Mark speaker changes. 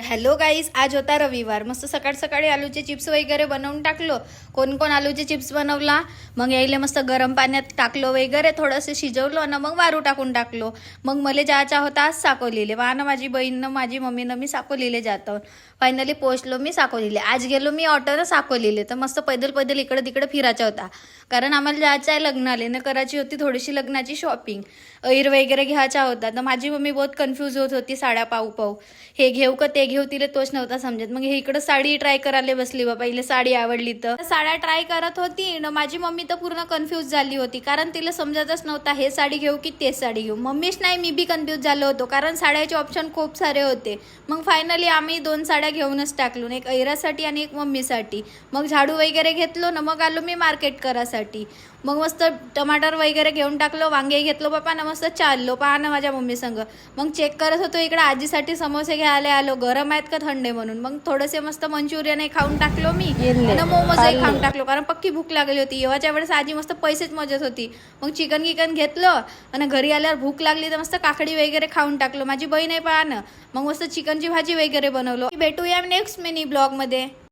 Speaker 1: Hello गाईस, आज होता रविवार. मस्त सकाळ सकाळी आलूचे चिप्स वगैरे बनवून टाकलो. कोण कोण आलूचे चिप्स बनवला, मग यायले मस्त गरम पाण्यात टाकलो वगैरे, थोडंसं शिजवलो आणि मग वारू टाकून टाकलो. मग मला जायचा होता आज साकोलीले. वाहनं माझी बहीणनं माझी मम्मीनं मी साकोलीले जातो. फायनली पोहोचलो मी साकोलीले. आज गेलो मी ऑटोनं साकोलीले. तर मस्त पैदल पैदल इकडे तिकडे फिरायचा होता, कारण आम्हाला जायचं आहे लग्नाले न करायची होती थोडीशी लग्नाची शॉपिंग. ऐर वगैरे घ्यायचा होता. तर माझी मम्मी बहुत कन्फ्यूज होत होती साड्या पाहू पाहू, हे घेऊ का ते घेऊ, तिला तोच नव्हता समजत. मग हे इकडं साडी ट्राय करायला बसली. बाबा हिला साडी आवडली तर साड्या ट्राय करत होती न माझी मम्मी तर पूर्ण कन्फ्यूज झाली होती, कारण तिला समजतच नव्हता हे साडी घेऊ की ते साडी घेऊ. मम्मीच नाही, मी बी कन्फ्यूज झालो होतो, कारण साड्याचे ऑप्शन खूप सारे होते. मग फायनली आम्ही 2 साड्या घेऊनच टाकलो, एक ऐरासाठी आणि एक मम्मीसाठी. मग झाडू वगैरे घेतलो ना, मग आलो मी मार्केट करासाठी. मग मस्त टमाटर वगैरे घेऊन टाकलो, वांगे घेतलो बापा ना, मस्त चाललो पहा ना माझ्या मम्मी संग. मग चेक करत होतो इकडे आजीसाठी समोसे घ्यायला आलो, गरम आहेत का थंडे म्हणून. मग थोडेसे मस्त मंचुरियन खाऊन टाकलो मी आणि मोमोजही खाऊन टाकलो, कारण पक्की भूक लागली होती. येवाच्या वेळेस आजी मस्त पैसेच मजत होती. मग चिकन गिकन घेतलं आणि घरी आल्यावर भूक लागली तर मस्त काकडी वगैरे खाऊन टाकलो. माझी बहीण आहे पहा ना, मग मस्त चिकनची भाजी वगैरे बनवलो. भेटूया नेक्स्ट मिनी ब्लॉग मध्ये.